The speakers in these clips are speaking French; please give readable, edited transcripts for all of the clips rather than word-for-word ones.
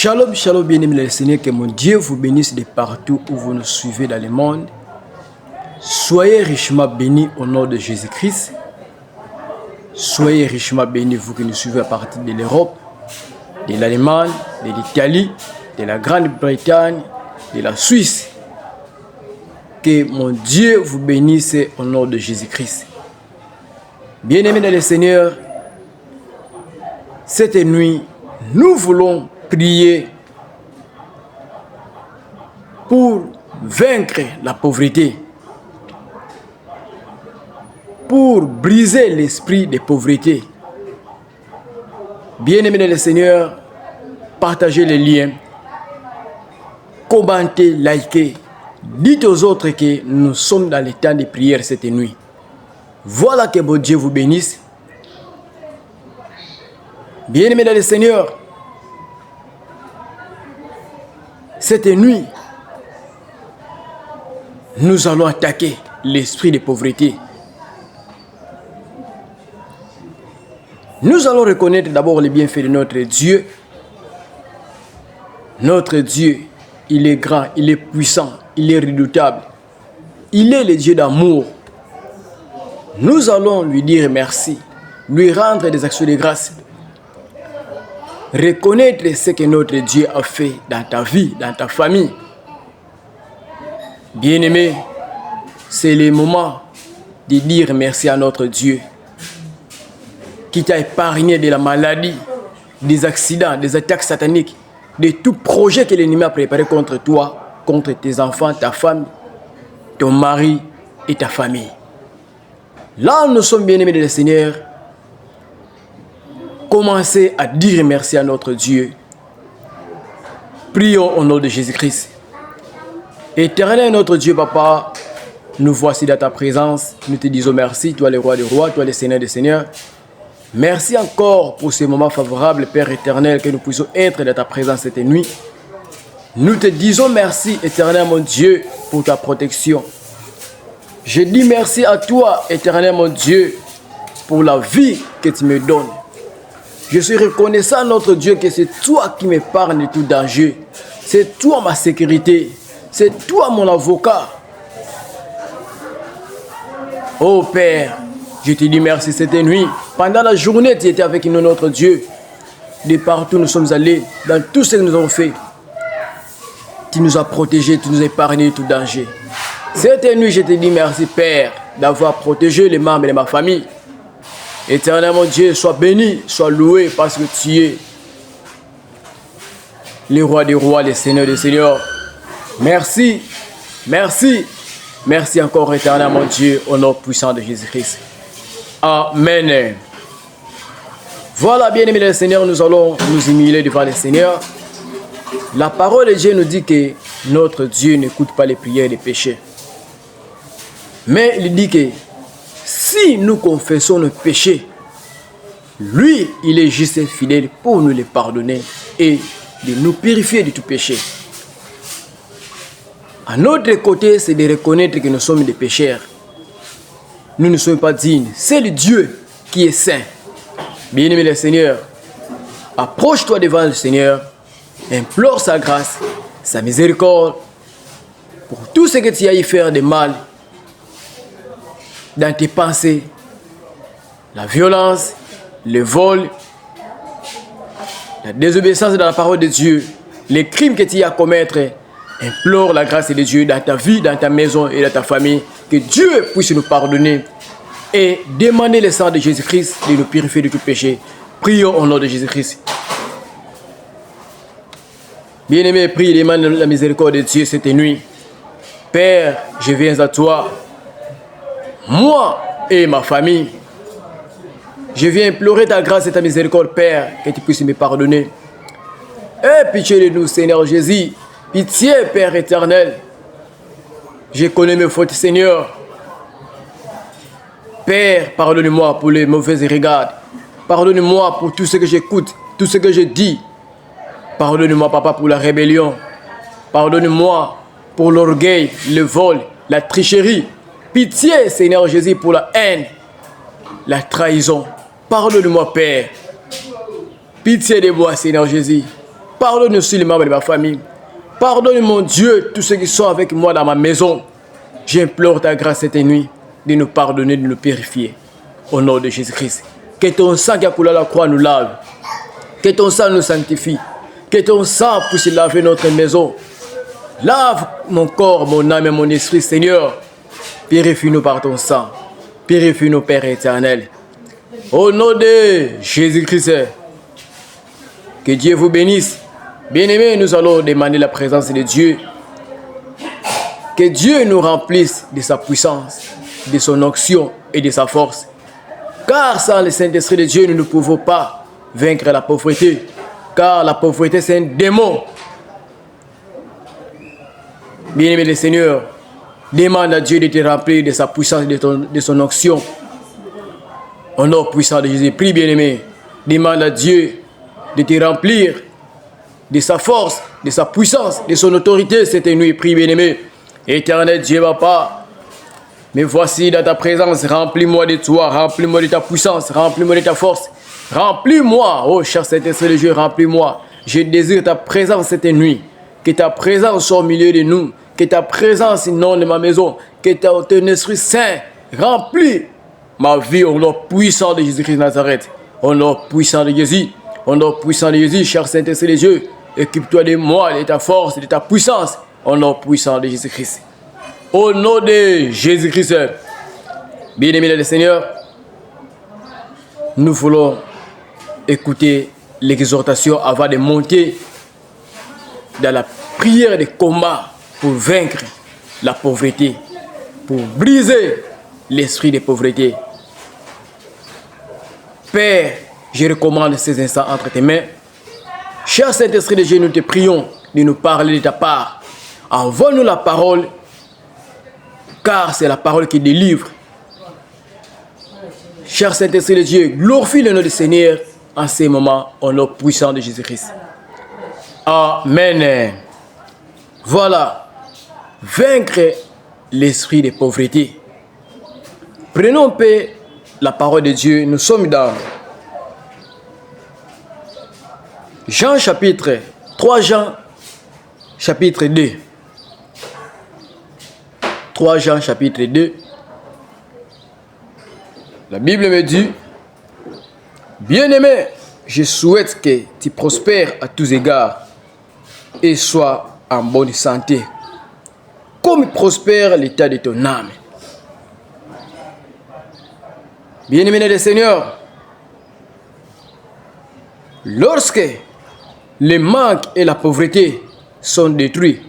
Shalom, shalom, bien-aimés le Seigneur, que mon Dieu vous bénisse de partout où vous nous suivez dans le monde. Soyez richement bénis au nom de Jésus-Christ. Soyez richement bénis, vous qui nous suivez à partir de l'Europe, de l'Allemagne, de l'Italie, de la Grande-Bretagne, de la Suisse. Que mon Dieu vous bénisse au nom de Jésus-Christ. Bien-aimés dans le Seigneur, cette nuit, nous voulons prier pour vaincre la pauvreté, pour briser l'esprit de pauvreté. Bien-aimés dans le Seigneur, partagez les liens, commentez, likez, dites aux autres que nous sommes dans le temps de prière cette nuit. Voilà, que bon Dieu vous bénisse. Bien-aimés dans le Seigneur, cette nuit, nous allons attaquer l'esprit de pauvreté. Nous allons reconnaître d'abord les bienfaits de notre Dieu. Notre Dieu, il est grand, il est puissant, il est redoutable. Il est le Dieu d'amour. Nous allons lui dire merci, lui rendre des actions de grâce. Reconnaître ce que notre Dieu a fait dans ta vie, dans ta famille. Bien-aimé, c'est le moment de dire merci à notre Dieu qui t'a épargné de la maladie, des accidents, des attaques sataniques, de tout projet que l'ennemi a préparé contre toi, contre tes enfants, ta femme, ton mari et ta famille. Là, nous sommes bien-aimés de le Seigneur. Commencez à dire merci à notre Dieu. Prions au nom de Jésus-Christ. Éternel notre Dieu, Papa, nous voici dans ta présence. Nous te disons merci, toi le roi des rois, toi le Seigneur des seigneurs. Merci encore pour ces moments favorables, Père éternel, que nous puissions être dans ta présence cette nuit. Nous te disons merci, éternel mon Dieu, pour ta protection. Je dis merci à toi, éternel mon Dieu, pour la vie que tu me donnes. Je suis reconnaissant, notre Dieu, que c'est toi qui m'épargne de tout danger. C'est toi ma sécurité. C'est toi mon avocat. Oh Père, je te dis merci cette nuit. Pendant la journée, tu étais avec nous, notre Dieu. De partout nous sommes allés, dans tout ce que nous avons fait. Tu nous as protégés, tu nous as épargnés de tout danger. Cette nuit, je te dis merci, Père, d'avoir protégé les membres de ma famille. Éternel mon Dieu, sois béni, sois loué parce que tu es le roi des rois, le Seigneur des seigneurs. Merci, merci, merci encore, éternel mon Dieu, au nom puissant de Jésus-Christ. Amen. Voilà, bien-aimés le Seigneur, nous allons nous humilier devant le Seigneur. La parole de Dieu nous dit que notre Dieu n'écoute pas les prières des péchés. Mais il dit que si nous confessons nos péchés, lui, il est juste et fidèle pour nous les pardonner et de nous purifier de tout péché. À notre côté, c'est de reconnaître que nous sommes des pécheurs. Nous ne sommes pas dignes. C'est le Dieu qui est saint. Bien-aimé le Seigneur, approche-toi devant le Seigneur, implore sa grâce, sa miséricorde, pour tout ce que tu as y faire de mal, dans tes pensées, la violence, le vol, la désobéissance dans la parole de Dieu, les crimes que tu as à commettre. Implore la grâce de Dieu dans ta vie, dans ta maison et dans ta famille. Que Dieu puisse nous pardonner et demander le sang de Jésus-Christ de nous purifier de tout péché. Prions au nom de Jésus-Christ. Bien-aimé, prie et demande la miséricorde de Dieu cette nuit. Père, je viens à toi, moi et ma famille. Je viens implorer ta grâce et ta miséricorde, Père, que tu puisses me pardonner. Aie pitié de nous, Seigneur Jésus. Pitié, Père éternel. Je connais mes fautes, Seigneur. Père, pardonne-moi pour les mauvais regards. Pardonne-moi pour tout ce que j'écoute, tout ce que je dis. Pardonne-moi, Papa, pour la rébellion. Pardonne-moi pour l'orgueil, le vol, la tricherie. Pitié, Seigneur Jésus, pour la haine, la trahison. Pardonne-moi, Père. Pitié de moi, Seigneur Jésus. Pardonne aussi les membres de ma famille. Pardonne, mon Dieu, tous ceux qui sont avec moi dans ma maison. J'implore ta grâce cette nuit de nous pardonner, de nous purifier. Au nom de Jésus-Christ. Que ton sang qui a coulé à la croix nous lave. Que ton sang nous sanctifie. Que ton sang puisse laver notre maison. Lave mon corps, mon âme et mon esprit, Seigneur. Purifie-nous par ton sang. Purifie-nous, Père éternel. Au nom de Jésus-Christ. Que Dieu vous bénisse. Bien-aimés, nous allons demander la présence de Dieu. Que Dieu nous remplisse de sa puissance, de son onction et de sa force. Car sans le Saint-Esprit de Dieu, nous ne pouvons pas vaincre la pauvreté. Car la pauvreté, c'est un démon. Bien-aimé le Seigneur, demande à Dieu de te remplir de sa puissance et de son onction. Au nom puissant de Jésus, prie bien-aimé. Demande à Dieu de te remplir de sa force, de sa puissance, de son autorité cette nuit. Prie bien-aimé. Éternel Dieu, Papa, me voici dans ta présence. Remplis-moi de toi, remplis-moi de ta puissance, remplis-moi de ta force. Remplis-moi, oh cher Saint-Esprit de Dieu, remplis-moi. Je désire ta présence cette nuit. Que ta présence soit au milieu de nous. Que ta présence inonde ma maison. Que ton Esprit Saint remplit ma vie au nom puissant de Jésus-Christ de Nazareth. Au nom puissant de Jésus. Au nom puissant de Jésus, cher Saint-Esprit de Dieu. Occupe-toi de moi, de ta force, de ta puissance. Au nom puissant de Jésus-Christ. Au nom de Jésus-Christ. Bien-aimé le Seigneur, nous voulons écouter l'exhortation avant de monter dans la prière de combat pour vaincre la pauvreté, pour briser l'esprit de pauvreté. Père, je recommande ces instants entre tes mains. Cher Saint-Esprit de Dieu, nous te prions de nous parler de ta part. Envoie-nous la parole, car c'est la parole qui délivre. Cher Saint-Esprit de Dieu, glorifie le nom du Seigneur en ces moments, au nom puissant de Jésus-Christ. Amen. Voilà, vaincre l'esprit de pauvreté. Prenons un peu la parole de Dieu. Nous sommes dans Jean chapitre 3 Jean chapitre 2. 3 Jean chapitre 2. La Bible me dit, bien-aimé, je souhaite que tu prospères à tous égards et sois en bonne santé, comme prospère l'état de ton âme. Bien-aimé le Seigneur, lorsque le manque et la pauvreté sont détruits,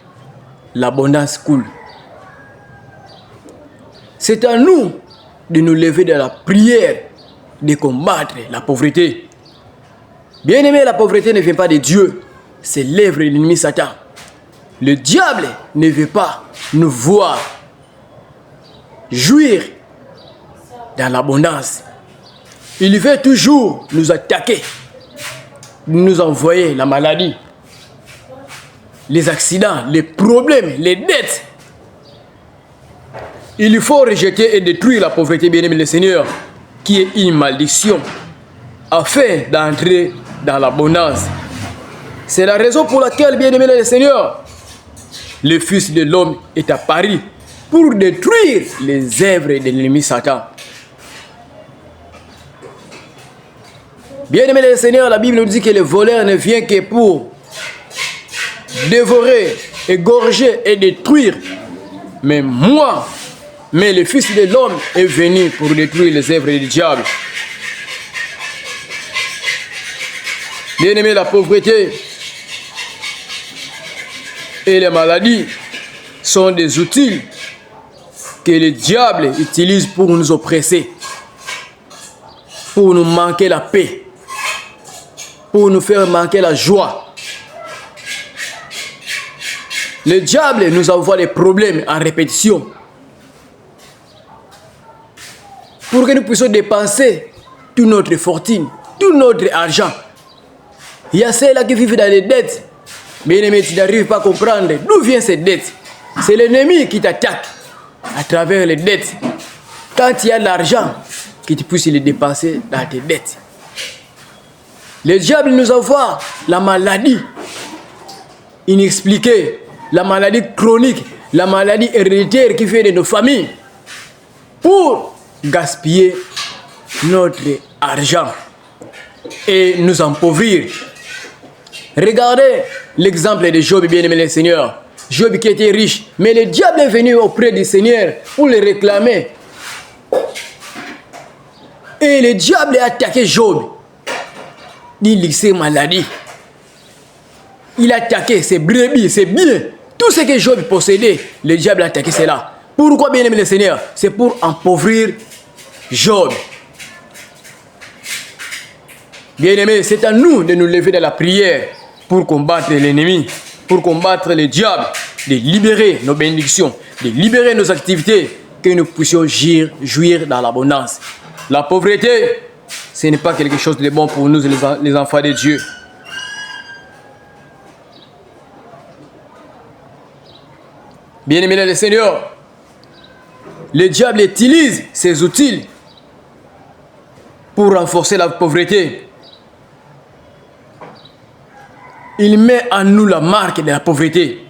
l'abondance coule. C'est à nous de nous lever dans la prière, de combattre la pauvreté. Bien-aimé, la pauvreté ne vient pas de Dieu, c'est l'œuvre de l'ennemi Satan. Le diable ne veut pas nous voir jouir dans l'abondance. Il veut toujours nous attaquer, nous envoyer la maladie, les accidents, les problèmes, les dettes. Il faut rejeter et détruire la pauvreté, bien-aimé le Seigneur, qui est une malédiction, afin d'entrer dans l'abondance. C'est la raison pour laquelle, bien-aimé le Seigneur, le Fils de l'homme est apparu pour détruire les œuvres de l'ennemi Satan. Bien-aimé le Seigneur, la Bible nous dit que le voleur ne vient que pour dévorer, égorger et détruire. Mais le Fils de l'homme est venu pour détruire les œuvres du diable. Bien-aimé, la pauvreté et les maladies sont des outils que le diable utilise pour nous oppresser, pour nous manquer la paix, pour nous faire manquer la joie. Le diable nous envoie des problèmes en répétition pour que nous puissions dépenser toute notre fortune, tout notre argent. Il y a ceux-là qui vivent dans les dettes. Bien-aimé, tu n'arrives pas à comprendre d'où viennent ces dettes. C'est l'ennemi qui t'attaque à travers les dettes. Quand il y a de l'argent, que tu puisses le dépenser dans tes dettes. Le diable nous envoie la maladie inexpliquée, la maladie chronique, la maladie héréditaire qui fait de nos familles pour gaspiller notre argent et nous empauvrir. Regardez l'exemple de Job, bien aimé le Seigneur. Job qui était riche, mais le diable est venu auprès du Seigneur pour le réclamer. Et le diable a attaqué Job. Il dit ses maladies. Il a attaqué ses brebis, ses biens. Tout ce que Job possédait, le diable a attaqué cela. Pourquoi, bien aimé le Seigneur? C'est pour empauvrir Job. Bien aimé, c'est à nous de nous lever dans la prière pour combattre l'ennemi, pour combattre le diable, de libérer nos bénédictions, de libérer nos activités, que nous puissions jouir dans l'abondance. La pauvreté, ce n'est pas quelque chose de bon pour nous, les enfants de Dieu. Bien-aimé le Seigneur, le diable utilise ses outils pour renforcer la pauvreté. Il met en nous la marque de la pauvreté.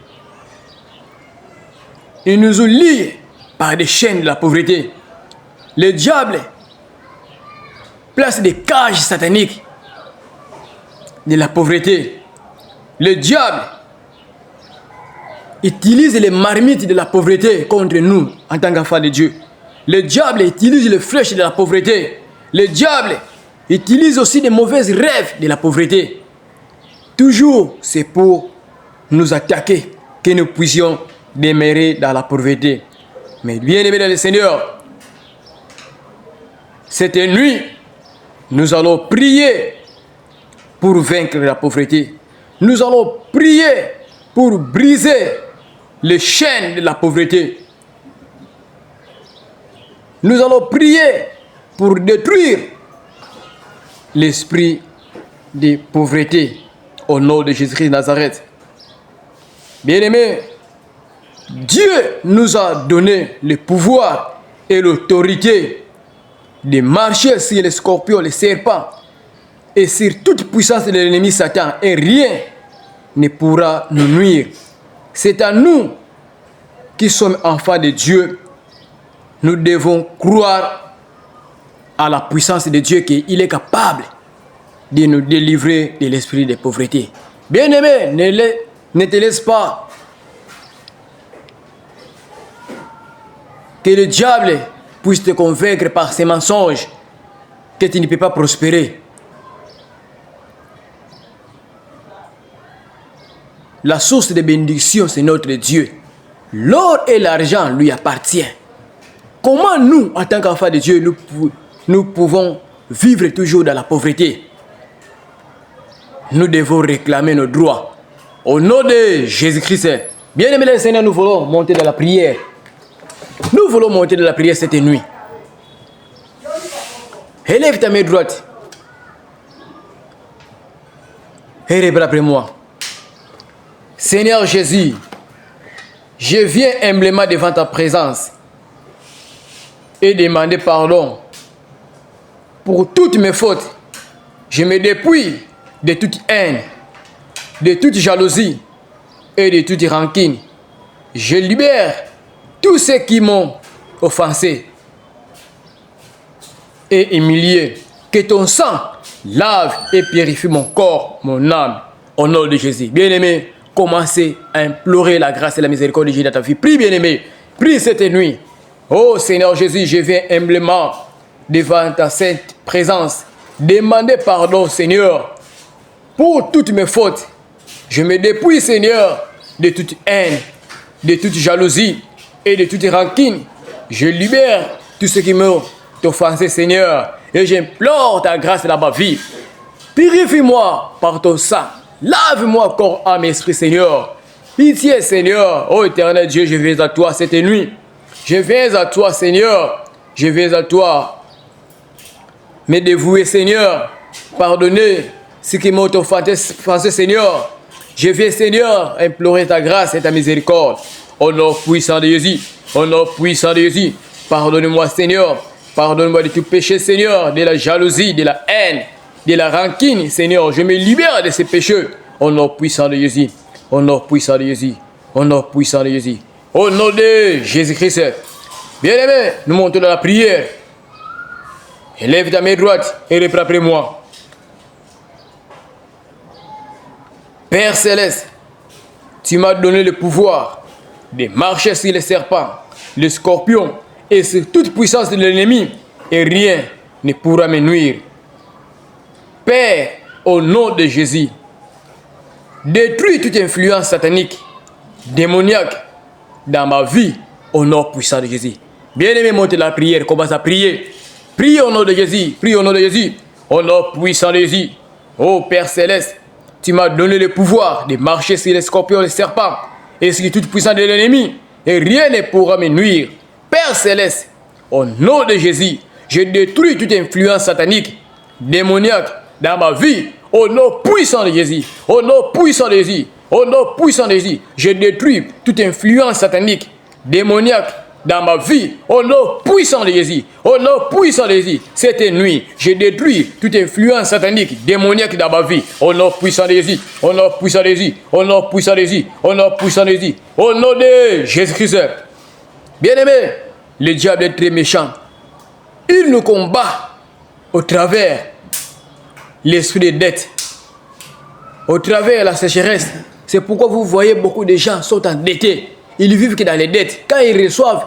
Il nous lie par des chaînes de la pauvreté. Le diable place des cages sataniques de la pauvreté. Le diable utilise les marmites de la pauvreté contre nous en tant qu'enfants de Dieu. Le diable utilise les flèches de la pauvreté. Le diable utilise aussi des mauvais rêves de la pauvreté. Toujours, c'est pour nous attaquer que nous puissions demeurer dans la pauvreté. Mais bien aimé dans le Seigneur, cette nuit, nous allons prier pour vaincre la pauvreté. Nous allons prier pour briser les chaînes de la pauvreté. Nous allons prier pour détruire l'esprit de pauvreté au nom de Jésus-Christ de Nazareth. Bien-aimés, Dieu nous a donné le pouvoir et l'autorité de marcher sur les scorpions, les serpents et sur toute puissance de l'ennemi Satan, et rien ne pourra nous nuire. C'est à nous qui sommes enfants de Dieu. Nous devons croire à la puissance de Dieu, qu'il est capable de nous délivrer de l'esprit de pauvreté. Bien-aimé, ne te laisse pas que le diable puisse te convaincre par ses mensonges que tu ne peux pas prospérer. La source de bénédiction, c'est notre Dieu. L'or et l'argent lui appartiennent. Comment nous, en tant qu'enfants de Dieu, nous pouvons vivre toujours dans la pauvreté? Nous devons réclamer nos droits. Au nom de Jésus-Christ. Bien-aimés les Seigneur, nous voulons monter dans la prière. Nous voulons monter dans la prière cette nuit. Élève ta main droite. Et les bras après moi. Seigneur Jésus, je viens humblement devant ta présence et demander pardon pour toutes mes fautes. Je me dépouille de toute haine, de toute jalousie et de toute rancune. Je libère tous ceux qui m'ont offensé et humilié. Que ton sang lave et purifie mon corps, mon âme, au nom de Jésus. Bien-aimé, commencez à implorer la grâce et la miséricorde de Jésus dans ta vie. Prie, bien-aimé, prie cette nuit. Oh Seigneur Jésus, je viens humblement devant ta sainte présence. Demandez pardon, Seigneur, pour toutes mes fautes. Je me dépouille, Seigneur, de toute haine, de toute jalousie et de toute rancune. Je libère tout ce qui m'ont offensé, Seigneur, et j'implore ta grâce dans ma vie. Purifie-moi par ton sang. Lave-moi corps, âme, esprit, Seigneur. Pitié, Seigneur. Oh éternel Dieu, je viens à toi cette nuit. Je viens à toi, Seigneur. Je viens à toi. Me dévouer, Seigneur. Pardonner ce qui m'a offensé, Seigneur. Je viens, Seigneur, implorer ta grâce et ta miséricorde. Au nom puissant de Jésus. Au nom puissant de Jésus. Pardonne-moi, Seigneur. Pardonne-moi de tout péché, Seigneur. De la jalousie, de la haine, de la rancune, Seigneur. Je me libère de ces péchés. Au nom puissant de Jésus. Au nom puissant de Jésus. Au nom puissant de Jésus. Au nom de Jésus-Christ. Bien-aimé, nous montons dans la prière. Élève ta main droite et reprends après moi. Père Céleste, tu m'as donné le pouvoir de marcher sur les serpents, les scorpions et sur toute puissance de l'ennemi, et rien ne pourra me nuire. Père, au nom de Jésus, détruis toute influence satanique, démoniaque dans ma vie, au nom puissant de Jésus. Bien-aimé, montez la prière, commence à prier. Prie au nom de Jésus, prie au nom de Jésus, au nom puissant de Jésus. Oh Père Céleste, tu m'as donné le pouvoir de marcher sur les scorpions et les serpents et sur toute puissance de l'ennemi, et rien ne pourra me nuire. Père Céleste, au nom de Jésus, je détruis toute influence satanique, démoniaque dans ma vie, au nom puissant de Jésus, au nom puissant de Jésus, au nom puissant de Jésus, je détruis toute influence satanique, démoniaque dans ma vie, au nom puissant de Jésus, au nom puissant de Jésus. Cette nuit, je détruis toute influence satanique, démoniaque dans ma vie, au nom puissant de Jésus, au nom puissant de Jésus, au nom puissant de Jésus, au nom puissant de Jésus, au nom de Jésus-Christ. Bien-aimé, le diable est très méchant. Il nous combat au travers l'esprit de dette, au travers la sécheresse. C'est pourquoi vous voyez beaucoup de gens sont endettés. Ils vivent que dans les dettes. Quand ils reçoivent,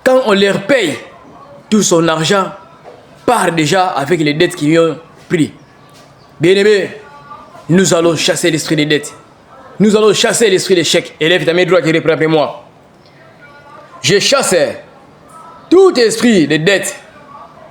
quand on leur paye, tout son argent part déjà avec les dettes qu'ils ont pris. Bien-aimés, nous allons chasser l'esprit des dettes. Nous allons chasser l'esprit des chèques. Élève ta main droite et reprends après moi. Je chasse tout esprit de dette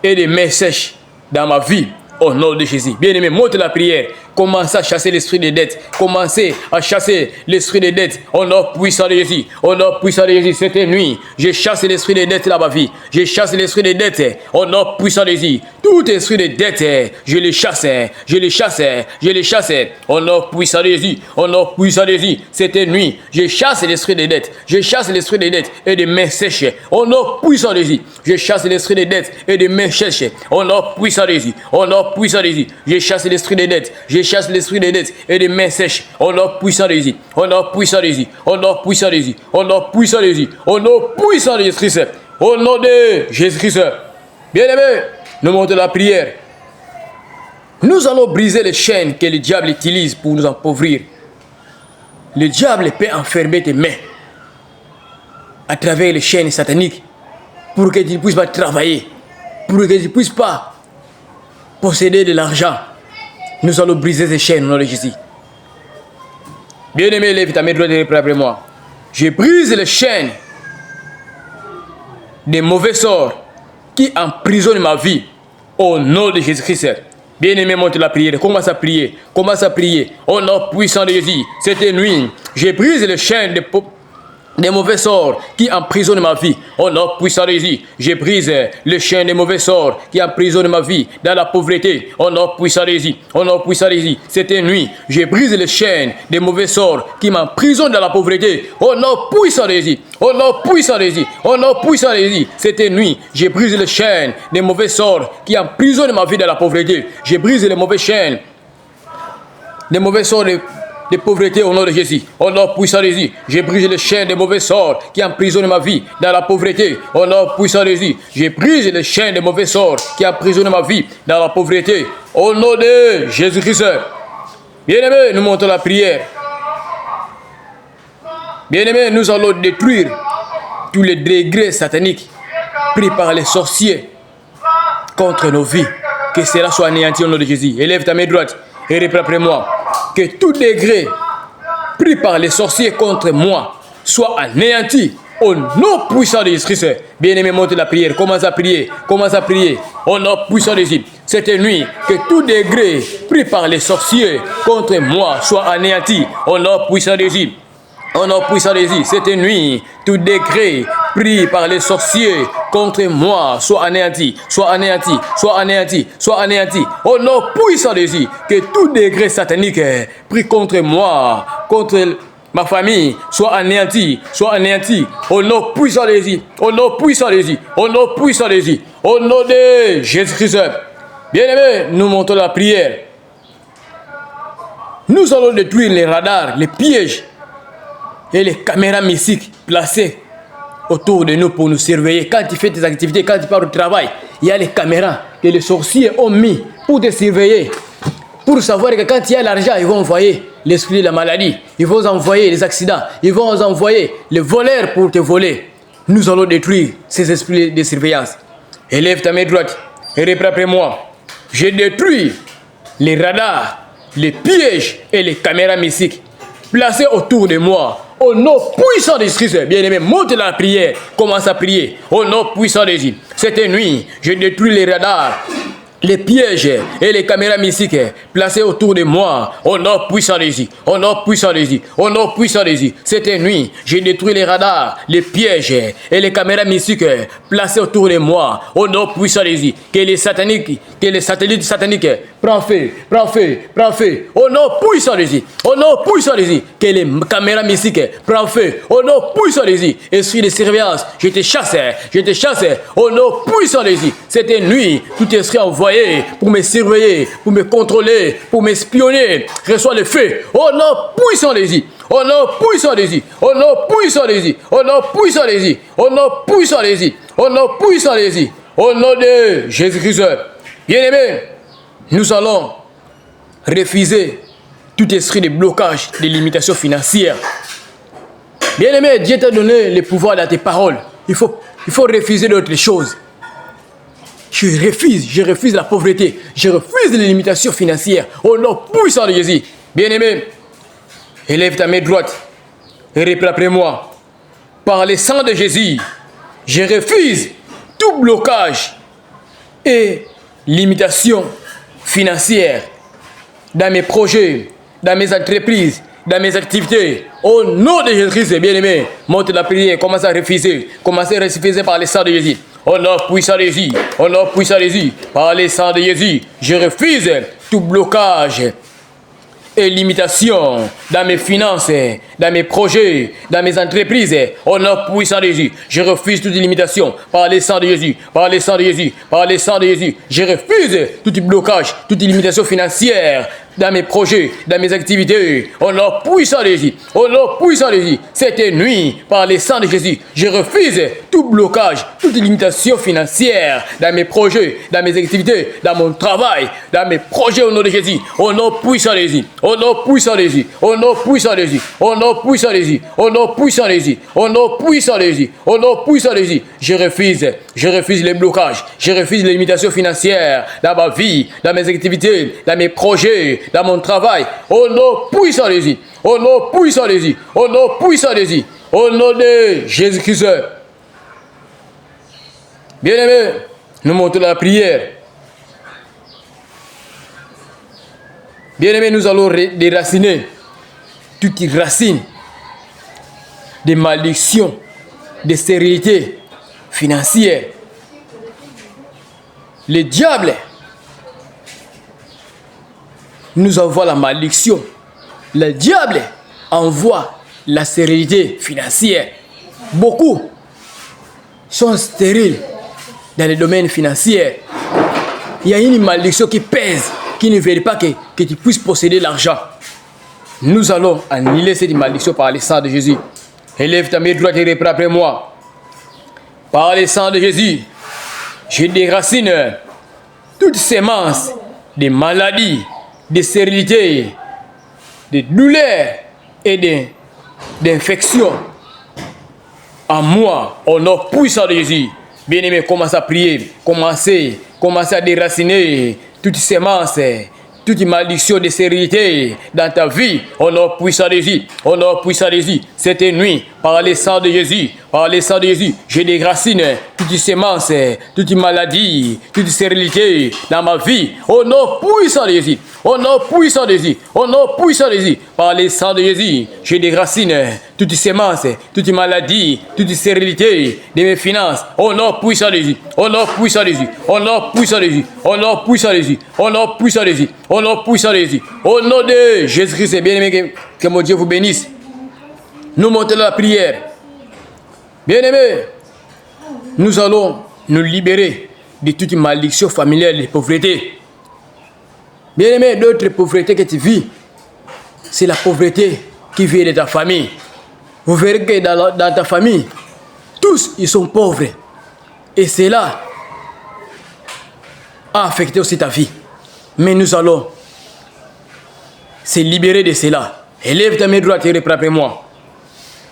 et de mains sèches dans ma vie, au nom de Jésus. Bien-aimé, monte la prière. Commencez à chasser l'esprit des dettes. Commencez à chasser l'esprit des dettes. Au nom puissant de Jésus. Au nom puissant de Jésus. Cette nuit, je chasse l'esprit des dettes dans ma vie. Je chasse l'esprit des dettes. Au nom puissant de Jésus. Tout esprit de dettes, je les chasse. Je les chasse. Je les chasse. Au nom puissant de Jésus. Au nom puissant de Jésus. Cette nuit, je chasse l'esprit des dettes. Je chasse l'esprit des dettes et des mains sèches. Au nom puissant de Jésus. Je chasse l'esprit des dettes et des mains sèches. Au nom puissant de Jésus. Au nom puissant de Jésus. Je chasse l'esprit des dettes. Je chasse l'esprit des dettes et des mains sèches. Au nom puissant de Jésus. Au nom puissant de Jésus. Au nom puissant de Jésus. Au nom puissant de Jésus. Au nom puissant de Jésus-Christ. Au nom de Jésus-Christ. Bien-aimés, nous montons la prière. Nous allons briser les chaînes que le diable utilise pour nous appauvrir. Le diable peut enfermer tes mains à travers les chaînes sataniques pour que tu ne puisses pas travailler, pour que tu ne puisses pas posséder de l'argent. Nous allons briser ces chaînes au nom de Jésus. Bien-aimé, lève ta main droite et après moi. Je brise les chaînes des mauvais sorts qui emprisonnent ma vie au nom de Jésus-Christ. Bien-aimé, monte la prière. Commence à prier. Commence à prier. Au nom puissant de Jésus. Cette nuit, je brise les chaînes des mauvais sorts qui emprisonnent ma vie. Au nom puissant de Jésus, je brise les chaînes des mauvais sorts qui emprisonnent ma vie dans la pauvreté. Au nom puissant de Jésus, au nom puissant de Jésus, cette nuit, je brise les chaînes des mauvais sorts qui m'emprisonnent dans la pauvreté. Au nom puissant de Jésus, au nom puissant de Jésus, au nom puissant de Jésus, cette nuit, je brise les chaînes des mauvais sorts qui emprisonnent ma vie dans la pauvreté. Je brise les mauvaises chaînes, des mauvais sorts de pauvreté au nom de Jésus. Au nom puissant de Jésus, je brise les chaînes de mauvais sorts qui emprisonnent ma vie dans la pauvreté. Au nom puissant de Jésus, je brise les chaînes de mauvais sorts qui emprisonnent ma vie dans la pauvreté. Au nom de Jésus-Christ. Bien-aimés, nous montons la prière. Bien-aimés, nous allons détruire tous les degrés sataniques pris par les sorciers contre nos vies. Que cela soit anéanti au nom de Jésus. Élève ta main droite et reprends après moi. Que tout degré pris par les sorciers contre moi soit anéanti au nom puissant de Jésus-Christ. Bien-aimé, monte la prière. Commence à prier. Commence à prier. Au nom puissant de Jésus. Cette nuit, que tout degré pris par les sorciers contre moi soit anéanti au nom puissant de Jésus. Au nom puissant de Jésus, cette nuit, tout degré pris par les sorciers contre moi soit anéanti, soit anéanti, soit anéanti, soit anéanti. Au nom puissant de Jésus, que tout degré satanique pris contre moi, contre ma famille, soit anéanti, soit anéanti. Au nom puissant de Jésus, au nom puissant de Jésus, au nom puissant de Jésus, au nom de Jésus-Christ. Bien-aimés, nous montons la prière. Nous allons détruire les radars, les pièges et les caméras mystiques placées autour de nous pour nous surveiller. Quand tu fais tes activités, quand tu pars au travail, il y a les caméras que les sorciers ont mis pour te surveiller. Pour savoir que quand il y a l'argent, ils vont envoyer l'esprit de la maladie. Ils vont envoyer les accidents. Ils vont envoyer les voleurs pour te voler. Nous allons détruire ces esprits de surveillance. Élève ta main droite et reprends après moi. Je détruis les radars, les pièges et les caméras mystiques placés autour de moi. Au nom puissant de Christ, bien-aimé, monte la prière, commence à prier. Au nom puissant de Jésus. Cette nuit, je détruis les radars, les pièges et les caméras mystiques placées autour de moi. Au nom puissant de Jésus. Au nom puissant de Jésus. Au nom puissant de Jésus. Cette nuit, j'ai détruit les radars, les pièges et les caméras mystiques placées autour de moi. Au nom puissant de Jésus. Que les satellites sataniques prennent feu, prennent feu, prennent feu. Au nom puissant de Jésus. Au nom puissant de Jésus. Que les caméras mystiques prennent feu. Au nom puissant de Jésus. Esprit de surveillance, je te chasse. Je te chasse. Au nom puissant de Jésus. Cette nuit, tout esprit envoyé pour me surveiller, pour me contrôler, pour m'espionner, reçoit le feu. Au nom puissant de Jésus. Au nom puissant de Jésus. Au nom puissant de Jésus. Au nom puissant de Jésus. Au nom puissant de Jésus. Au nom puissant de Jésus. Au nom de Jésus-Christ. Bien-aimés, nous allons refuser tout esprit de blocage, de limitation financière. Bien-aimé, Dieu t'a donné le pouvoir dans tes paroles. Il faut refuser d'autres choses. Je refuse la pauvreté, je refuse les limitations financières au nom puissant de Jésus. Bien-aimé, élève ta main droite et répète après moi. Par le sang de Jésus, je refuse tout blocage et limitation financière dans mes projets, dans mes entreprises, dans mes activités. Au nom de Jésus-Christ, bien-aimé, monte la prière, commence à refuser par le sang de Jésus. Au nom puissant de Jésus, au nom puissant de Jésus, par le sang de Jésus, je refuse tout blocage et limitation dans mes finances, dans mes projets, dans mes entreprises. Au nom puissant de Jésus, je refuse toute limitation par le sang de Jésus, par le sang de Jésus, par le sang de Jésus. Je refuse tout blocage, toute limitation financière dans mes projets, dans mes activités. Au nom puissant de Jésus, au nom puissant de Jésus, cette nuit, par le sang de Jésus, je refuse tout blocage, toute limitation financière dans mes projets, dans mes activités, dans mon travail, dans mes projets au nom de Jésus. Au nom puissant de Jésus, au nom puissant de Jésus, au nom puissant de Jésus, au nom puissant de Jésus, au nom puissant de Jésus, au nom puissant de Jésus, au nom puissant de Jésus, je refuse les blocages, je refuse les limitations financières dans ma vie, dans mes activités, dans mes projets, dans mon travail. Au nom puissant de Jésus, au nom puissant de Jésus, au nom puissant de Jésus, au nom de Jésus-Christ. Bien-aimés, nous montons la prière. Bien-aimés, nous allons déraciner toutes les racines des malédictions, des stérilités financières. Le diable nous envoie la malédiction. Le diable envoie la stérilité financière. Beaucoup sont stériles dans le domaine financier. Il y a une malédiction qui pèse, qui ne veut pas que tu puisses posséder l'argent. Nous allons annihiler cette malédiction par le sang de Jésus. Élève ta main droite et reprends après moi. Par le sang de Jésus, je déracine toutes semences de maladies, de stérilité, de douleurs et d'infections en moi, au nom puissant de Jésus. Bien-aimé, commence à prier, commencez à déraciner toutes semences, toute malédiction de stérilité dans ta vie, au nom puissant de Jésus, au nom puissant de Jésus. Cette nuit, par le sang de Jésus, je déracine toutes semences, toute maladie, toute stérilité dans ma vie, au nom puissant de Jésus, au nom puissant de Jésus, au nom puissant de Jésus. Par le sang de Jésus, je déracine toutes semences, toute maladie, toute stérilité de mes finances, au nom puissant de Jésus, au nom puissant de Jésus, au nom puissant de Jésus, au nom puissant de Jésus, au nom puissant de Jésus, au nom puissant de Jésus, au nom de Jésus-Christ. Bien-aimé, que mon Dieu vous bénisse. Nous montons la prière. Bien-aimés, nous allons nous libérer de toute malédiction familiale de pauvreté. Bien-aimé, d'autres pauvretés que tu vis, c'est la pauvreté qui vient de ta famille. Vous verrez que dans ta famille, tous ils sont pauvres. Et cela a affecté aussi ta vie. Mais nous allons se libérer de cela. Élève ta main droite et reprends après moi.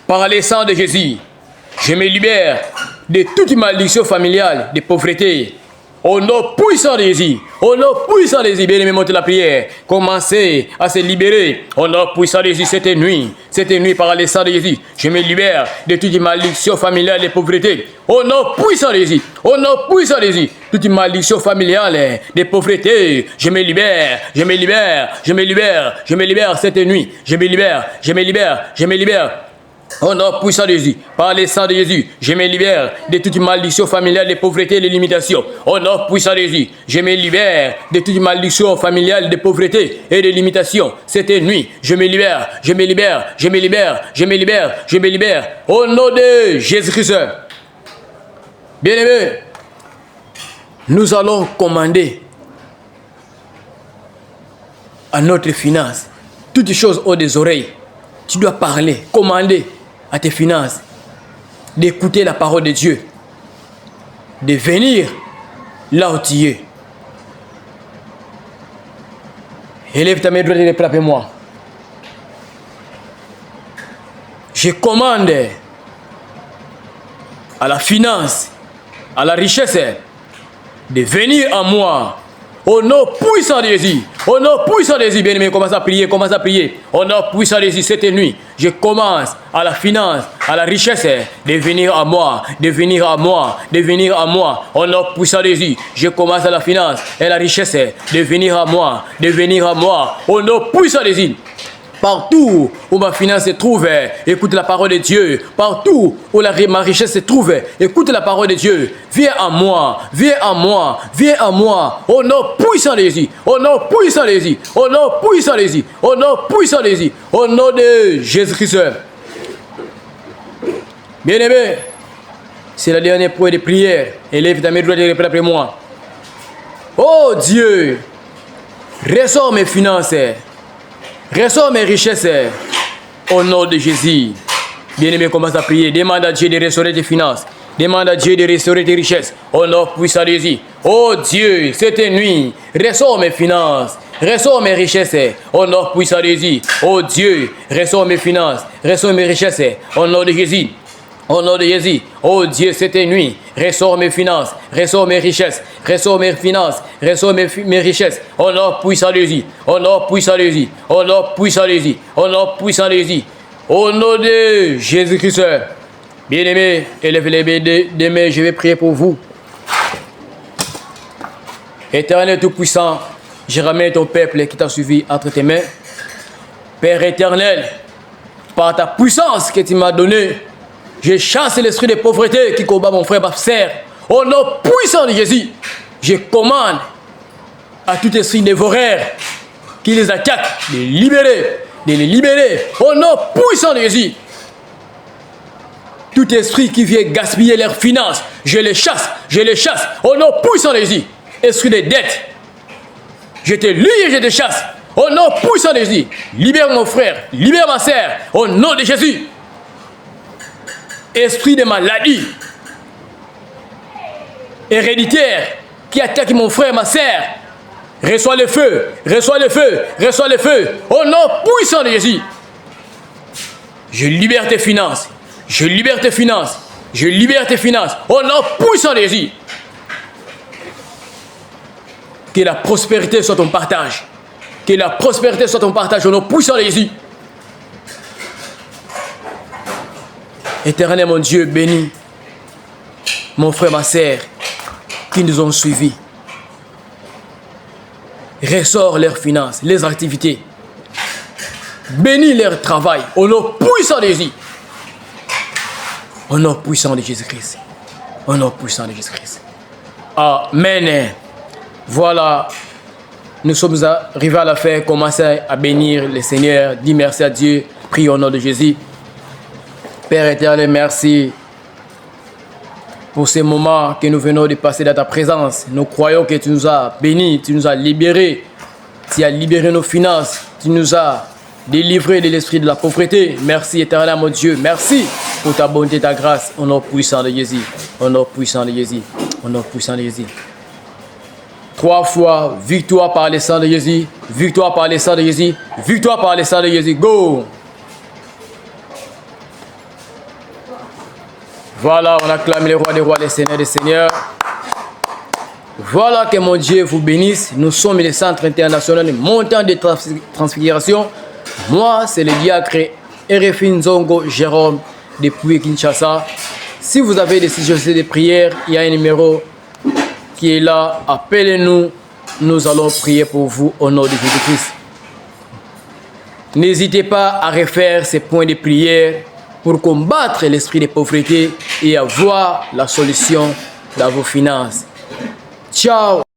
Par le sang de Jésus, je me libère de toute malédiction familiale, de pauvreté. Au nom puissant de Jésus, au nom puissant de Jésus, bien-aimé, montez la prière. Commencez à se libérer. Au nom puissant de Jésus, cette nuit, par le sang de Jésus, je me libère de toute malédiction familiale de pauvreté. Au nom puissant de Jésus, au nom puissant de Jésus, toute malédiction familiale de pauvreté, je me libère, je me libère, je me libère, je me libère cette nuit, je me libère, je me libère, je me libère. Au nom puissant de Jésus, par le sang de Jésus, je me libère de toute malédiction familiale de pauvreté et de limitation. Au nom puissant de Jésus, je me libère de toute malédiction familiale de pauvreté et de limitation. Cette nuit, je me libère, je me libère, je me libère, je me libère, je me libère. Au nom de Jésus-Christ. Bien-aimés, nous allons commander à notre finance toutes choses aux des oreilles. Tu dois parler, commander à tes finances, d'écouter la parole de Dieu, de venir là où tu es. Élève ta main droite et frappe moi. Je commande à la finance, à la richesse, de venir à moi. Au nom puissant de Jésus, au nom puissant de Jésus, bien-aimé, commence à prier, commence à prier. Au nom puissant de Jésus, cette nuit, je commence à la finance, à la richesse, de venir à moi, de venir à moi, de venir à moi. Au nom puissant de Jésus, je commence à la finance et la richesse, de venir à moi, de venir à moi. Au nom puissant de Jésus. Partout où ma finance se trouve, écoute la parole de Dieu. Partout où ma richesse se trouve, écoute la parole de Dieu. Viens à moi, viens à moi, viens à moi. Au nom puissant de Jésus, au nom puissant de Jésus, au nom puissant de Jésus, au nom puissant de Jésus, au nom de Jésus-Christ. Bien-aimé, c'est la dernière point de prière. Élève ta main droite et répète après moi. Oh Dieu, ressors mes finances. Ressors mes richesses au nom de Jésus. Bien-aimé, commence à prier. Demande à Dieu de restaurer tes finances. Demande à Dieu de restaurer tes richesses au nom puissant de Jésus. Oh Dieu, cette nuit, ressors mes finances. Ressors mes richesses au nom puissant de Jésus. Oh Dieu, ressors mes finances. Ressors mes richesses au nom de Jésus. Au nom de Jésus, oh Dieu, cette nuit, ressors mes finances, ressors mes richesses, ressors mes finances, ressors mes richesses, au nom puissant de Jésus, au nom puissant de Jésus, au nom puissant de Jésus, au nom puissant de Jésus, au nom de Jésus-Christ. Bien-aimés, élevez les mains, je vais prier pour vous. Éternel Tout-Puissant, je ramène ton peuple qui t'a suivi entre tes mains. Père éternel, par ta puissance que tu m'as donnée, je chasse l'esprit de pauvreté qui combat mon frère, ma sœur. Au nom puissant de Jésus, je commande à tout esprit dévoreur qui les attaque de les libérer. Au nom puissant de Jésus, tout esprit qui vient gaspiller leurs finances, je les chasse. Au nom puissant de Jésus, esprit de dette, je te lie et je te chasse. Au nom puissant de Jésus, libère mon frère, libère ma sœur. Au nom de Jésus. Esprit de maladie héréditaire qui attaque mon frère, ma sœur, reçois le feu, reçois le feu, reçois le feu. Au nom puissant de Jésus, je libère tes finances, je libère tes finances, je libère tes finances. Au nom puissant de Jésus, que la prospérité soit ton partage, que la prospérité soit ton partage. Au nom puissant de Jésus. Éternel mon Dieu, bénis mon frère, ma sœur qui nous ont suivis. Ressors leurs finances, les activités. Bénis leur travail au nom puissant de Jésus. Au nom puissant de Jésus-Christ. Au nom puissant de Jésus-Christ. Amen. Voilà, nous sommes arrivés à la fin. Commencez à bénir le Seigneur. Dis merci à Dieu. Prie au nom de Jésus. Père éternel, merci pour ces moments que nous venons de passer dans ta présence. Nous croyons que tu nous as bénis, tu nous as libérés, tu as libéré nos finances, tu nous as délivré de l'esprit de la pauvreté. Merci éternel mon Dieu, merci pour ta bonté, ta grâce, au nom puissant de Jésus, au nom puissant de Jésus, au nom puissant de Jésus. 3 fois, victoire par le sang de Jésus, victoire par le sang de Jésus, victoire par le sang de Jésus, go! Voilà, on acclame les rois des rois, les seigneurs des seigneurs. Voilà, que mon Dieu vous bénisse. Nous sommes le centre international de montant de transfiguration. Moi, c'est le diacre RFI Nzongo Jérôme depuis Kinshasa. Si vous avez des suggestions de prière, il y a un numéro qui est là. Appelez-nous. Nous allons prier pour vous au nom de Jésus-Christ. N'hésitez pas à refaire ces points de prière pour combattre l'esprit de pauvreté et avoir la solution dans vos finances. Ciao!